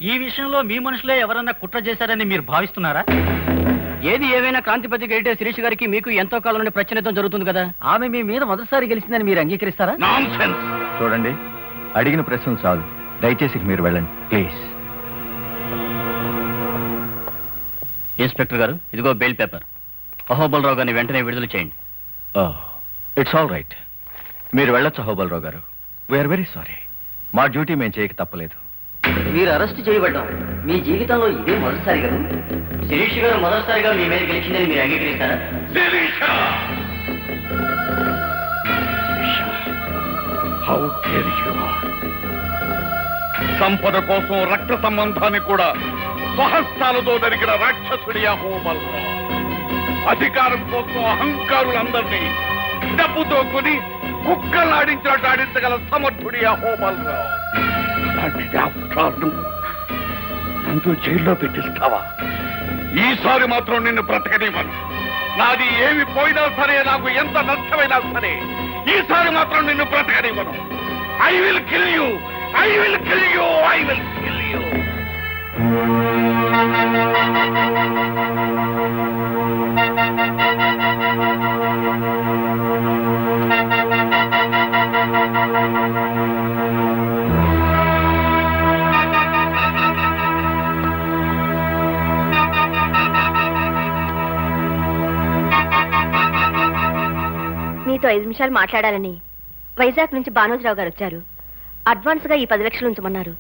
ఈ విషయంలో మీ మనుషులే ఎవరన్నా కుట్ర చేశారని మీరు భావిస్తున్నారా? ఏది ఏవైనా క్రాంతిపతి ఎడిటర్ శిరీష్ గారికి మీకు ఎంతో కాలం నుండి ప్రశ్నించడం జరుగుతుంది కదా. ఆమె మీ మీద మొదటిసారి గెలిచిందని మీరు అంగీకరిస్తారా? చూడండి, అడిగిన ప్రశ్న చాలు. దయచేసి మీరు వెళ్ళండి ప్లీజ్. ఇన్స్పెక్టర్ గారు, ఇదిగో బెయిల్ పేపర్. అహోబలరావు గారిని వెంటనే విడుదల చేయండి. It's all right. మీరు వెళ్ళొచ్చు అహోబలరావు గారు. We're very sorry. మా డ్యూటీ మేము చేయక తప్పలేదు. మీరు అరెస్ట్ చేయబడ్డాం మీ జీవితంలో ఇదే మొదటిసారి కదా. శిరీష్ గారు మొదటిసారిగా మీ మీద గెలిచిందని మీరు అంగీకరిస్తారా? సంపద కోసం రక్త సంబంధాన్ని కూడా స్వహస్తాలతో నరికిన రాక్షసుడి అహోబలరావు, అధికారం కోసం అహంకారులందరినీ డబ్బుతో కొని కుక్కలాడించినట్టు ఆడించగల సమర్థుడి అహోబలరావు. అలాంటి డాక్టర్ను నన్ను జైల్లో పెట్టిస్తావా? ఈసారి మాత్రం నిన్ను బ్రతకనివ్వను. నాది ఏమి పోయినా సరే, నాకు ఎంత నష్టమైనా సరే, ఈసారి మాత్రం నిన్ను బ్రతకనివ్వను. I will kill you, I will kill you, I will kill you. మీతో 5 నిమిషాలు మాట్లాడాలని వైజాగ్ నుంచి భానోజరావు గారు వచ్చారు. అడ్వాన్స్ గా ఈ 10 లక్షలు ఉంచమన్నారు.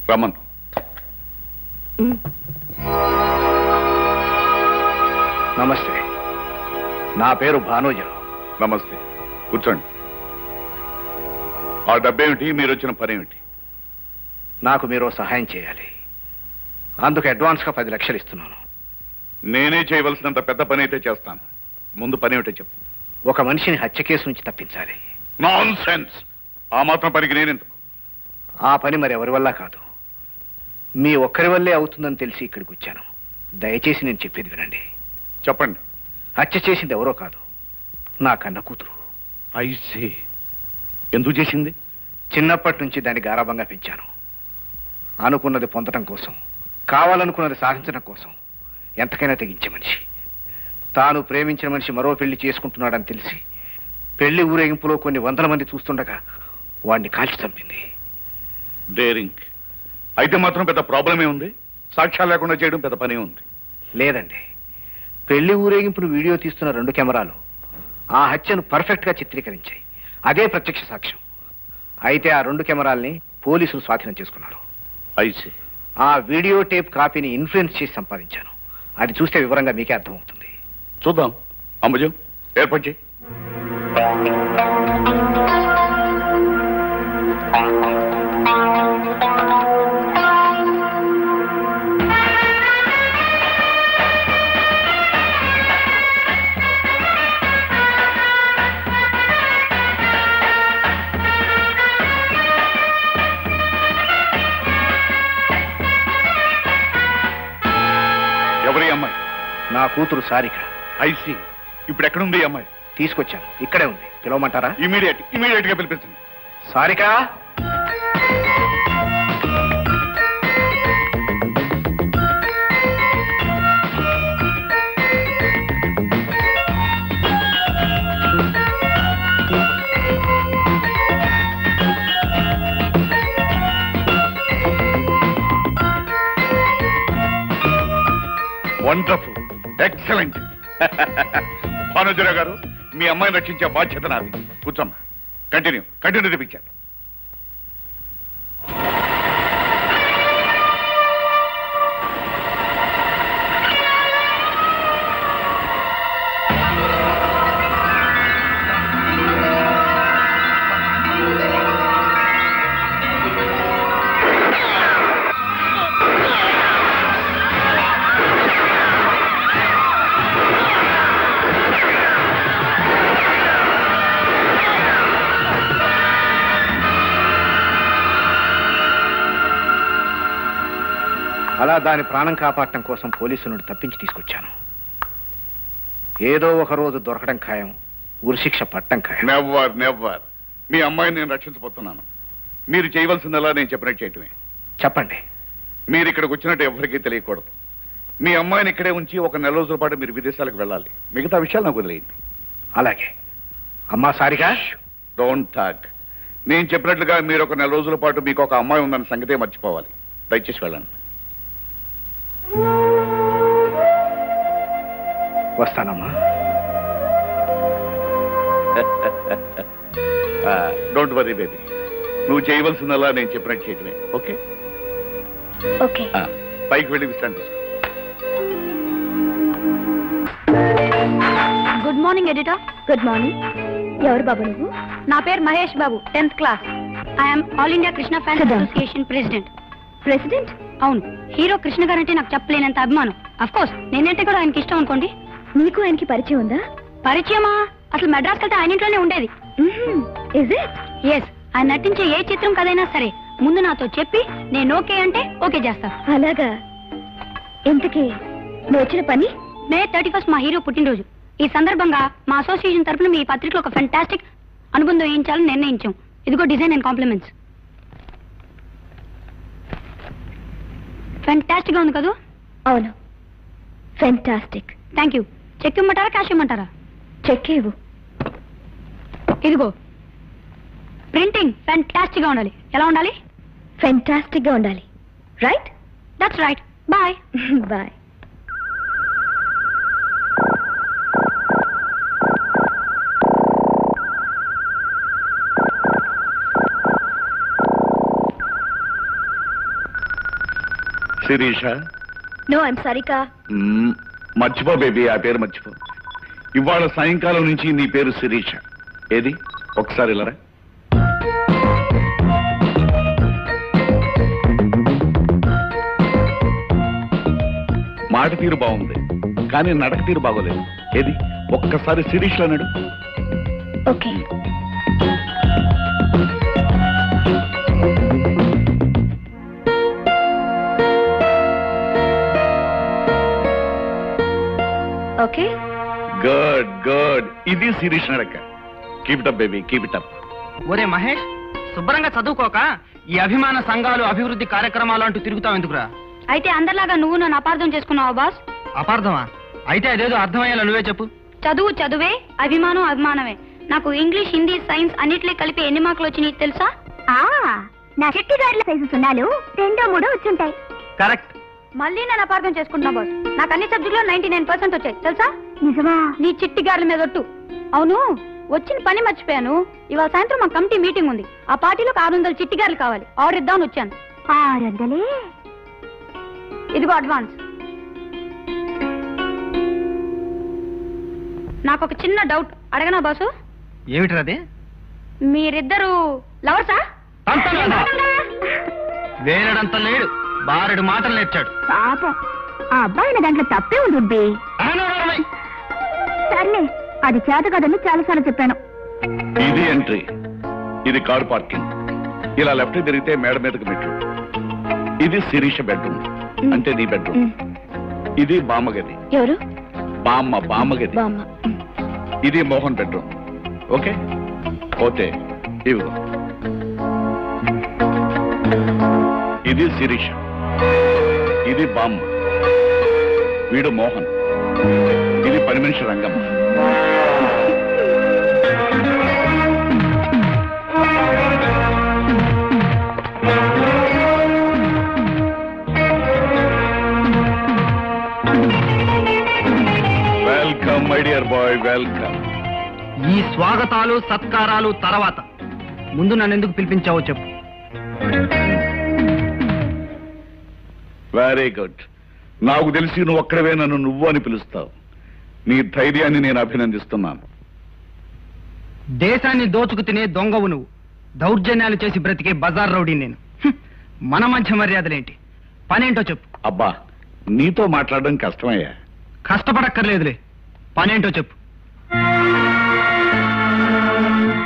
రమన్, నమస్తే. నా పేరు భానోజరావు. నమస్తే, కూర్చోండి. ఆ డబ్బేమిటి? మీరు వచ్చిన పని ఏమిటి? నాకు మీరు సహాయం చేయాలి. అందుకు అడ్వాన్స్ గా 10 లక్షలు ఇస్తున్నాను. నేనే చేయవలసినంత పెద్ద పని అయితే చేస్తాను. ముందు పని ఏమిటో చెప్పు. ఒక మనిషిని హత్య కేసు నుంచి తప్పించాలి. Non sense! ఆ మాత్రం పనికి నేనెందుకు? ఆ పని మరి ఎవరి వల్ల కాదు, మీ ఒక్కరి వల్లే అవుతుందని తెలిసి ఇక్కడికి వచ్చాను. దయచేసి నేను చెప్పేది వినండి. చెప్పండి. హత్య చేసింది ఎవరో కాదు, నా కన్న కూతురు. ఐసీ. ఎందుకు చేసింది? చిన్నప్పటి నుంచి దాన్ని గారాబంగా పెంచాను. అనుకున్నది పొందడం కోసం, కావాలనుకున్నది సాధించడం కోసం ఎంతకైనా తెగించే మనిషి. తాను ప్రేమించిన మనిషి మరో పెళ్లి చేసుకుంటున్నాడని తెలిసి పెళ్లి ఊరేగింపులో కొన్ని 100 మంది చూస్తుండగా వాడిని కాల్చి చంపింది. డేరింగ్. అయితే మాత్రం పెద్ద ప్రాబ్లమే ఉంది. సాక్ష్యాలు లేకుండా చేయడం పెద్ద పనే ఉంది. లేదండి, పెళ్లి ఊరేగింపును వీడియో తీస్తున్న 2 కెమెరాలు ఆ హత్యను పర్ఫెక్ట్ గా చిత్రీకరించాయి. అదే ప్రత్యక్ష సాక్ష్యం. అయితే ఆ 2 కెమెరాల్ని పోలీసులు స్వాధీనం చేసుకున్నారు. ఐసీ. ఆ వీడియో టేప్ కాపీని ఇన్ఫ్లుయెన్స్ చేసి సంపాదించాను. అది చూస్తే వివరంగా మీకే అర్థమవుతుంది. చూద్దాం. అంబుజం, ఏర్పాటు చేయి. ఎవరి అమ్మాయి? నా కూతురు సారిక. ఐసీ. ఇప్పుడు ఎక్కడుంది అమ్మాయి? తీసుకొచ్చాను, ఇక్కడే ఉంది. పిలవమంటారా? ఇమీడియట్ గా పిలిపించండి. సారిక! Wonderful, excellent. భానుజరావు గారు, మీ అమ్మాయిని రక్షించే బాధ్యత నాది. కూర్చోమ్మా. కంటిన్యూ తెప్పించాను. అలా దాని ప్రాణం కాపాడటం కోసం పోలీసులను తప్పించి తీసుకొచ్చాను. ఏదో ఒక రోజు దొరకడం ఖాయం, ఉరిశిక్ష పట్టడం ఖాయం. నెవర్. మీ అమ్మాయిని నేను రక్షించబోతున్నాను. మీరు చేయవలసిందలా నేను చెప్పినట్టు చేయటమే. చెప్పండి. మీరు ఇక్కడికి వచ్చినట్టు ఎవరికీ తెలియకూడదు. మీ అమ్మాయిని ఇక్కడే ఉంచి ఒక నెల రోజుల పాటు మీరు విదేశాలకు వెళ్ళాలి. మిగతా విషయాలు నాకు వదిలేయండి. అలాగే. అమ్మా సారిగా, డోంట్ టాక్. నేను చెప్పినట్లుగా మీరు ఒక నెల రోజుల పాటు మీకు ఒక అమ్మాయి ఉందన్న సంగతే మర్చిపోవాలి. దయచేసి వెళ్ళండి. వస్తానమ్మా. Don't worry baby. నువ్వు చేయవలసిందల్లా నేను చెప్పినట్టు చేయటమే. ఓకే? ఓకే. పైకి వెళ్ళి విశ్రాంతి. Good morning editor. Good morning. ఎవరు బాబు నువ్వు? నా పేరు Mahesh Babu, 10th class. I'm all India Krishna fans Sit down. Association president. President? అవును, హీరో కృష్ణ గారంటే నాకు చెప్పలేనంత అభిమానం. అఫ్ కోర్స్ నేనంటే కూడా ఆయనకి ఇష్టం అనుకోండి. నీకు ఆయనకి పరిచయం ఉందా? పరిచయమా? అసలు మెడ్రాస్ వెళ్తే ఆయన ఇంట్లోనే ఉండేది. Is it? ఎస్. ఆయన నటించే ఏ చిత్రం కదైనా సరే ముందు నాతో చెప్పి నేను ఓకే అంటే ఓకే చేస్తా. అలాగా. ఇంతకీ నువ్వు వచ్చిన పని? మే 31 మా హీరో పుట్టినరోజు. ఈ సందర్భంగా మా అసోసియేషన్ తరఫున మీ పత్రికలో ఒక ఫెంటాస్టిక్ అనుబంధం వేయించాలని నిర్ణయించాం. ఇదిగో డిజైన్ అండ్ కాంప్లిమెంట్స్. ఫెంటాస్టిక్ గా ఉంది కదా? అవును, ఫెంటాస్టిక్. Thank you. చెక్ ఇమ్మంటారా, క్యాష్ ఇమ్మంటారా? చెక్ ఇవ్వు. ఇదిగో. ప్రింటింగ్ ఫెంటాస్టిక్ గా ఉండాలి. ఎలా ఉండాలి? ఫెంటాస్టిక్ గా ఉండాలి. Right? That's right. Bye. Bye. Sirisha, no I'm Sarika. మర్చిపో బేబీ, ఆ పేరు మర్చిపో. ఇవాళ సాయంకాలం నుంచి నీ పేరు శిరీష. ఏది ఒకసారి ఇలారా. మాట తీరు బాగుంది, కానీ నడక తీరు బాగోలేదు. ఏది ఒక్కసారి శిరీష్ అన్నాడు. ఓకే. ఓకే. Good good. ఇది శిరీష్ నడక. Keep it up baby, keep it up. ఒరే మహేష్, శుభ్రంగా చదువుకోక ఈ అభిమాన సంఘాలు, అభివృద్ధి కార్యక్రమాలు అంటూ తిరుగుతావు ఎందుకురా? అయితే అందరిలాగా నువ్వు నన్ను అపార్థం చేసుకున్నావా బాస్? అపార్థమా? అయితే అదేదో అర్థమయ్యేలా నువ్వే చెప్పు. చదువు చదువే, అభిమానం అభిమానమే. నాకు ఇంగ్లీష్, హిందీ, సైన్స్ అన్నిట్లో కలిపి ఎన్ని మార్కులు వచ్చినాయి తెలుసా? నా చెట్టి గారిల సైజు సున్నాలు 2, 3 వచ్చుంటాయి. కరెక్ట్. మళ్ళీ నన్ను అపార్థం చేసుకుంటున్నా బాస్. నాకు అన్ని సబ్జెక్టులో 99% వచ్చాయి తెలుసా? నిజమా? నీ చిట్టి గార్ల మీద ఒట్టు. అవును, వచ్చిన పని మర్చిపోయాను. ఇవాళ సాయంత్రం మా కమిటీ మీటింగ్ ఉంది. ఆ పార్టీలోకి 600 చిట్టి గార్లు కావాలి. ఆర్డర్ ఇద్దామని వచ్చాను. 600? ఇదిగో అడ్వాన్స్. నాకు ఒక చిన్న డౌట్ అడగనా బాసు? ఏమిట్రది? మీరిద్దరు లవర్సా? వేరడంత లేడు, బారెడు మాటలు నేర్చాడు. పాపం, ఆ అబ్బాయి దాంట్లో తప్పే ఉంది. సర్లే, అది చేత కదని చాలాసార్లు చెప్పాను. ఇది ఎంట్రీ, ఇది కార్ పార్కింగ్. ఇలా లెఫ్ట్ తిరిగితే మేడ మీదకి మెట్లు. ఇది శిరీష బెడ్రూమ్, అంటే నీ బెడ్రూమ్. ఇది బామ్మగది. ఎవరు? బామ్మగది. బామ్మ. ఇది మోహన్ బెడ్రూమ్. ఓకే, పోతే ఇవిగో. ఇది శిరీష, ఇది బామ్మ, వీడు మోహన్, ఇది పని మనిషి Rangamma. Welcome my dear bye, welcome. ఈ స్వాగతాలు సత్కారాలు తర్వాత ముందు నన్ను ఎందుకు పిలిపించావో చెప్పు. Very good. నాకు తెలిసి నువ్వు ఒక్కడవే నన్ను నువ్వు అని పిలుస్తావు. నీ ధైర్యాన్ని నేను అభినందిస్తున్నాను. దేశాన్ని దోచుకు తినే దొంగవు నువ్వు. దౌర్జన్యాలు చేసి బ్రతికే బజార్ రౌడీ నేను. మన మధ్య మర్యాదలేంటి? పనేంటో చెప్పు. అబ్బా, నీతో మాట్లాడడం కష్టమయ్యా. కష్టపడక్కర్లేదులే, పనేంటో చెప్పు.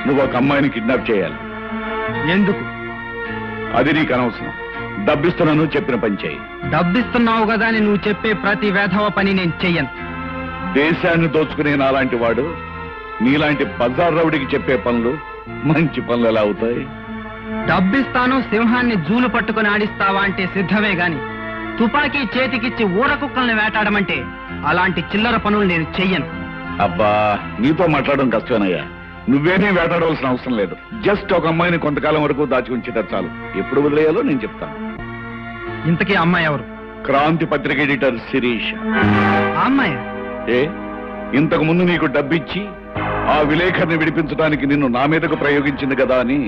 నువ్వు ఒక అమ్మాయిని కిడ్నాప్ చేయాలి. ఎందుకు? అది నీకు అనవసరం. డబ్బిస్తున్నాను, చెప్పిన పని చేయి. డబ్బిస్తున్నావు కదా అని నువ్వు చెప్పే ప్రతి వేధవ పని నేను చెయ్యను. దేశాన్ని దోచుకునే నాలాంటి వాడు నీలాంటి బజార్ రౌడికి చెప్పే పనులు మంచి పనులు ఎలా అవుతాయి? డబ్బిస్తాను సింహాన్ని జూలు పట్టుకుని ఆడిస్తావా అంటే సిద్ధమే గాని తుపాకీ చేతికిచ్చి ఊర కుక్కల్ని వేటాడమంటే అలాంటి చిల్లర పనులు నేను చెయ్యను. అబ్బా నీతో మాట్లాడడం కష్టమేనయ్యా. నువ్వేనే వేటాడవలసిన అవసరం లేదు. జస్ట్ ఒక అమ్మాయిని కొంతకాలం వరకు దాచి ఉంచితే చాలు. ఎప్పుడు వదిలేయాలో నేను చెప్తాను. ఇంతకీ అమ్మాయి ఎవరు? క్రాంతి పత్రిక ఎడిటర్ శిరీష. ఆ అమ్మాయి ఏ ఇంతకు ముందు నీకు డబ్బిచ్చి ఆ విలేకరిని విడిపించడానికి నిన్ను నా మీదకు ప్రయోగించింది కదా అని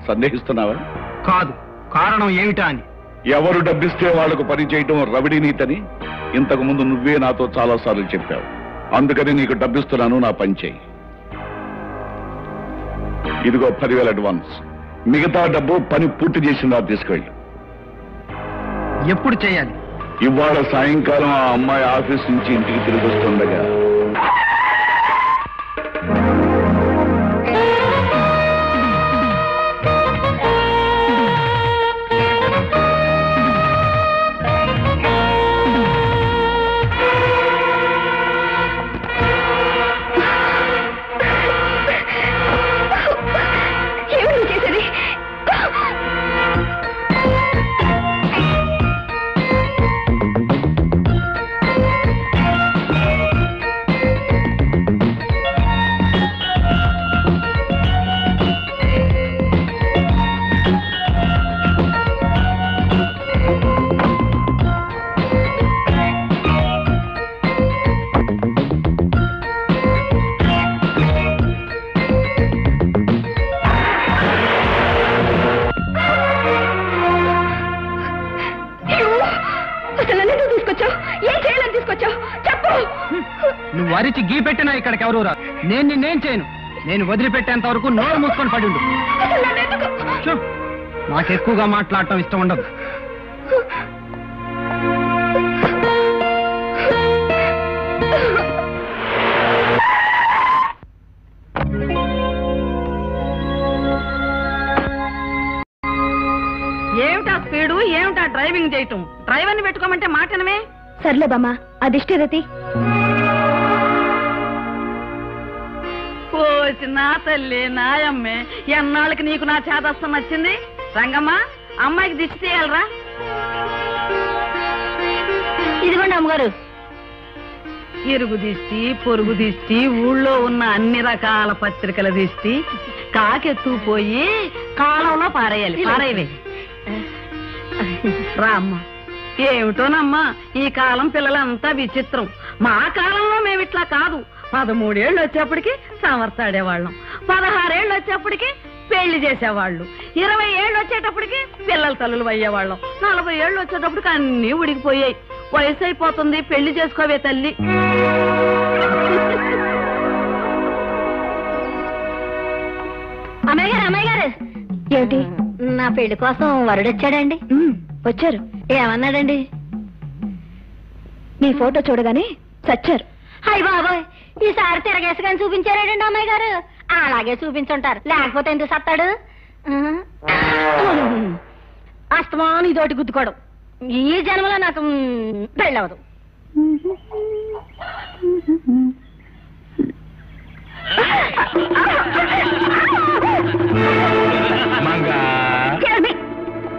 సందేహిస్తున్నావా? కాదు. కారణం ఏమిటా అని. ఎవరు డబ్బిస్తే వాళ్లకు పని చేయటం రవిడీ నీతని ఇంతకు ముందు నువ్వే నాతో చాలా సార్లు చెప్పావు. అందుకని నీకు డబ్బిస్తున్నాను, నా పని చేయి. ఇదిగో 10,000 అడ్వాన్స్. మిగతా డబ్బు పని పూర్తి చేసిందా తీసుకెళ్ళి. ఎప్పుడు చేయాలి? ఇవాళ సాయంకాలం ఆ అమ్మాయి ఆఫీస్ నుంచి ఇంటికి తిరిగి వస్తుండగా. నువ్వు వరిచి గీ పెట్టినా ఇక్కడికి ఎవరు రా. నేను నిన్నేం చేయను. నేను వదిలిపెట్టేంత వరకు నోరు మూసుకొని పడి ఉండు. నాకు ఎక్కువగా మాట్లాడటం ఇష్టం ఉండదు. ఏమిటా స్పీడు, ఏమిటా డ్రైవింగ్ చేయటం? డ్రైవర్ని పెట్టుకోమంటే మాటనమే. సర్లే బామ్మ, అదిష్టరతి. ఓసి నా తల్లి నాయమ్మే, ఎన్నాళ్ళకి నీకు నా చేదస్తం వచ్చింది. రంగమ్మ, అమ్మాయికి దిష్టి తీయాలరా. ఇదిగోండి అమ్మగారు. ఇరుగు దిష్టి, పొరుగు దిష్టి, ఊళ్ళో ఉన్న అన్ని రకాల పత్రికల దిష్టి కాకెత్తుకుపోయి కాలంలో పారేయాలి. పారేయవే రా అమ్మ. ఏమిటోనమ్మా, ఈ కాలం పిల్లలంతా విచిత్రం. మా కాలంలో మేమిట్లా కాదు. 13 ఏళ్ళు వచ్చేప్పటికి సమర్తాడేవాళ్ళం, 16 ఏళ్ళు వచ్చేప్పటికి పెళ్లి చేసేవాళ్ళు, 20 ఏళ్ళు వచ్చేటప్పటికి పిల్లల తల్లులు అయ్యేవాళ్ళం, 40 ఏళ్ళు వచ్చేటప్పటికి అన్నీ ఉడికిపోయాయి. వయసు అయిపోతుంది, పెళ్లి చేసుకోవే తల్లి. అమ్మాయి గారు, అమ్మాయి గారు, ఏమిటి నా పెళ్లి కోసం వరుడొచ్చాడండి? వచ్చారు. ఏమన్నాడండి? నీ ఫోటో చూడగానే చచ్చారు. హాయ్ బాబోయ్, ఈసారి తిరగేసుకొని చూపించారేడండి అమ్మాయి గారు? అలాగే చూపించుంటారు, లేకపోతే ఎందుకు సత్తాడు? అస్తమాను ఇదోటి గుద్దుకోవడం. ఈ జన్మలో నాకు పెళ్ళవదు.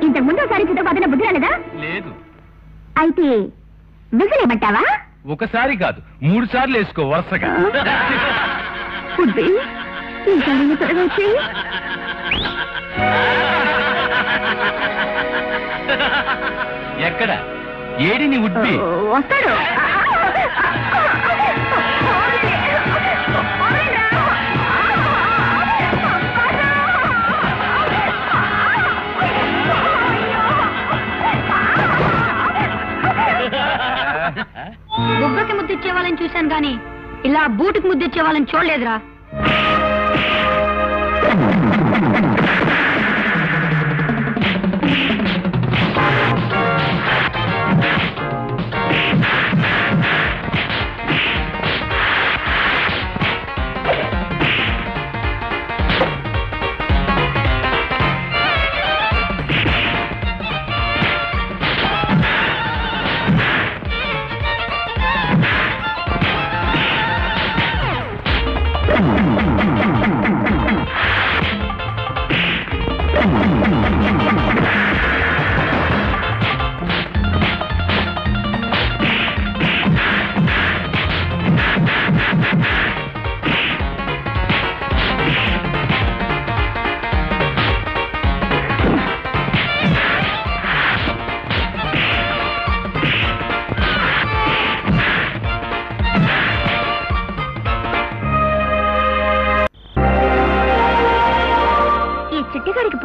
ఇంతకు ముందు ఒకసారి చుట్టూ పదిన బుద్ధి రాలేదా? లేదు. అయితే విజలేమంటావా? ఒకసారి కాదు, 3 సార్లు వేసుకో వరుసగా. బుద్ధి ఇంకా త్వరగా వచ్చి. ఎక్కడ ఏడిని ఉడ్బి వస్తాడు. బుగ్గకి ముద్దిచ్చే వాళ్ళని చూశాను గాని ఇలా బూటుకి ముద్దిచ్చే వాళ్ళని చూడలేదురా.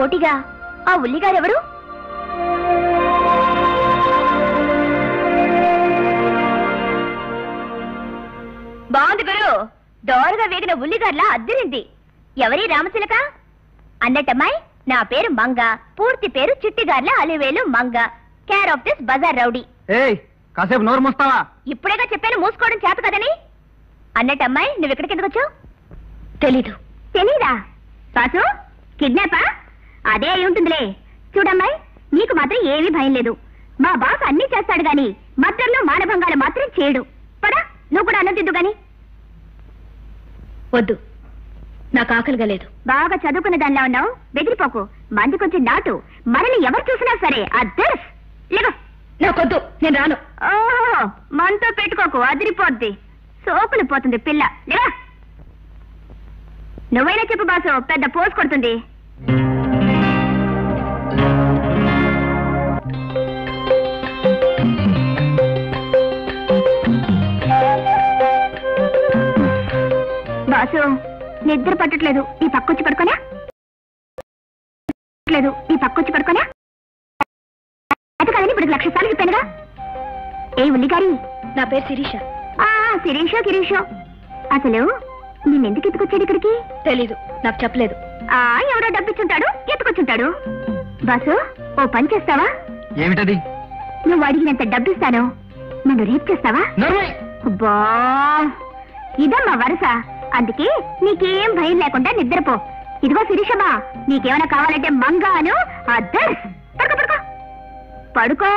పోటీగా ఆ ఉల్లిగారెవరు? బాగుంది గురు, దోరగా వేగిన ఉల్లిగార్లా అద్దరింది. ఎవరి రామచిలక? అన్నట్టమ్మాయి, నా పేరు మంగ, పూర్తి పేరు Chittigarla Alivelu Manga, care of this bazaar rowdy. ఏయ్, కాసేపు నోరు మూస్తావా? ఇప్పుడేగా చెప్పాను మూసుకోవడం చేత కదని. అన్నట్టమ్మాయి, నువ్వు ఇక్కడికి ఎందుకు వచ్చావు? తెలీదు. తెలీదా? బాసు, కిడ్నాపా? అదే అయి ఉంటుందిలే. చూడమ్మాయి, నీకు మాత్రం ఏమీ భయం లేదు. మా బాస్ అన్ని చేస్తాడు గాని మద్యంలో మానభంగాలు మాత్రం చేయడు. పడా, నువ్వు కూడా అన్నం తిద్దు గాని. వద్దు, నాకు ఆకలిగా లేదు. బాగా చదువుకున్న దానిలా ఉన్నావు, బెదిరిపోకు. మంది కొంచెం నాటు, మనల్ని ఎవరు చూసినా సరే అద్దర్స్. లేవు, నాకొద్దు, నేను రాను. ఓహో, మనతో పెట్టుకోకు, అదిరిపోద్ది. సోకులు పోతుంది పిల్ల. లేవా, నువ్వైనా చెప్పు బాసు, పెద్ద పోసు కొడుతుంది. బాసు, నిద్ర పట్టట్లేదు, ఈ పక్కొచ్చి పడుకోనా? లేదు, ఈ పక్కొచ్చి పడుకోనా? అది కాదని ఇప్పుడు 1,00,000 సార్లు చెప్పానుగా. ఏ ఉల్లిగారి, నా పేరు శిరీష. శిరీషో గిరీషో. అసలు నేనెందుకు ఎత్తుకొచ్చాడు ఇక్కడికి? తెలీదు, నాకు చెప్పలేదు. ఎవడో డబ్బిచ్చుంటాడు, ఎత్తుకొచ్చుంటాడు. బాసు, ఓ పని చేస్తావా? ఏమిటది? నువ్వు అడిగినంత డబ్బిస్తాను, నన్ను రేప్ చేస్తావా? అబ్బా, ఇదమ్మా వరుస. అందుకే నీకేం భయం లేకుండా నిద్రపో. ఇదిగో శిరీషమ్మా, నీకేమైనా కావాలంటే మంగాను అద్దర్స్. పడుకో పడుకో పడుకో.